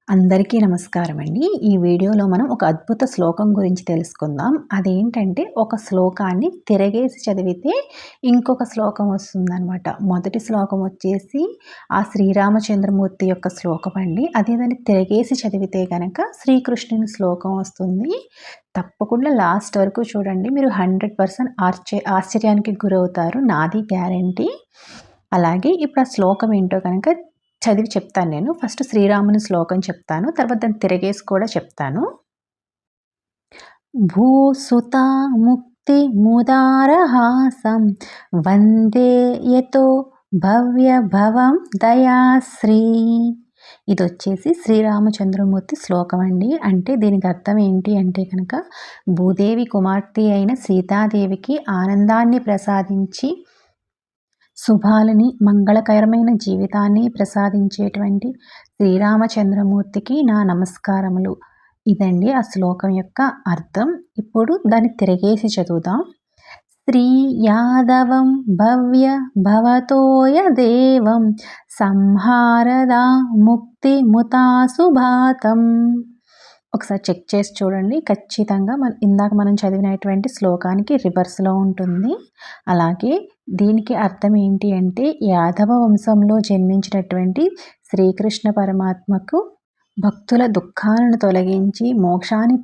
అందరికీ నమస్కారం అండి. ఈ వీడియోలో మనం ఒక అద్భుత శ్లోకం గురించి తెలుసుకుందాం. అదేంటంటే ఒక శ్లోకాన్ని తిరగేసి చదివితే ఇంకొక శ్లోకం వస్తుందనమాట. మొదటి శ్లోకం వచ్చేసి ఆ శ్రీరామచంద్రమూర్తి యొక్క శ్లోకం అండి. అదే దాన్ని తిరగేసి చదివితే గనక శ్రీకృష్ణుని శ్లోకం వస్తుంది. తప్పకుండా లాస్ట్ వరకు చూడండి. మీరు 100% ఆశ్చర్యానికి గురవుతారు. నాది గ్యారంటీ. అలాగే ఇప్పుడు ఆ శ్లోకం ఏంటో కనుక చదివి చెప్తాను నేను. ఫస్ట్ శ్రీరాముని శ్లోకం చెప్తాను. తర్వాత దాన్ని తిరగేసి కూడా చెప్తాను. భూసుతా ముక్తిముదారహాసం వందే యతో భవ్యభవం దయాశ్రీ. ఇదొచ్చేసి శ్రీరామచంద్రమూర్తి శ్లోకం అండి. అంటే దీనికి అర్థం ఏంటి అంటే కనుక భూదేవి కుమార్తె అయిన సీతాదేవికి ఆనందాన్ని ప్రసాదించి శుభాలని మంగళకరమైన జీవితాన్ని ప్రసాదించేటువంటి శ్రీరామచంద్రమూర్తికి నా నమస్కారములు. ఇదండి ఆ శ్లోకం యొక్క అర్థం. ఇప్పుడు దాన్ని తిరగేసి చదువుదాం. శ్రీ యాదవం భవ్య భవతోయ దేవం సంహారదా ముక్తి ముతాసుభాతం. ఒకసారి చెక్ చేసి చూడండి. ఖచ్చితంగా ఇందాక మనం చదివినటువంటి శ్లోకానికి రివర్స్లో ఉంటుంది. అలాగే దీనికి అర్థం ఏంటి అంటే యాదవ వంశంలో జన్మించినటువంటి శ్రీకృష్ణ పరమాత్మకు భక్తుల దుఃఖాలను తొలగించి మోక్షాన్ని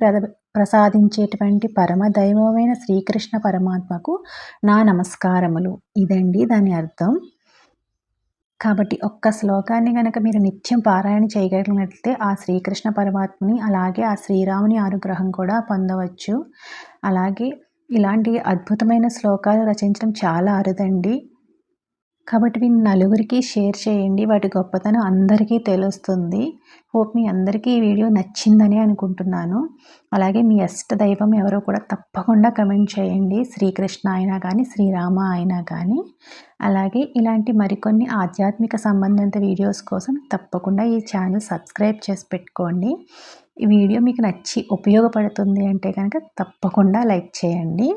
ప్రసాదించేటువంటి పరమదైవమైన శ్రీకృష్ణ పరమాత్మకు నా నమస్కారములు. ఇదండి దాని అర్థం. కాబట్టి ఒక్క శ్లోకాన్ని గనక మీరు నిత్యం పారాయణ చేయగలిగినట్లయితే ఆ శ్రీకృష్ణ పరమాత్మని అలాగే ఆ శ్రీరాముని అనుగ్రహం కూడా పొందవచ్చు. అలాగే ఇలాంటి అద్భుతమైన శ్లోకాలు రచించడం చాలా అరుదండి. కాబట్టి వీటిని నలుగురికి షేర్ చేయండి. వాటి గొప్పతనం అందరికీ తెలుస్తుంది. హోప్ మీ అందరికీ ఈ వీడియో నచ్చిందని అనుకుంటున్నాను. అలాగే మీ ఇష్ట దైవం ఎవరో కూడా తప్పకుండా కమెంట్ చేయండి. శ్రీకృష్ణ అయినా కానీ శ్రీరామ అయినా కానీ. అలాగే ఇలాంటి మరికొన్ని ఆధ్యాత్మిక సంబంధిత వీడియోస్ కోసం తప్పకుండా ఈ ఛానల్ సబ్స్క్రైబ్ చేసి పెట్టుకోండి. ఈ వీడియో మీకు నచ్చి ఉపయోగపడుతుంది అంటే కనుక తప్పకుండా లైక్ చేయండి.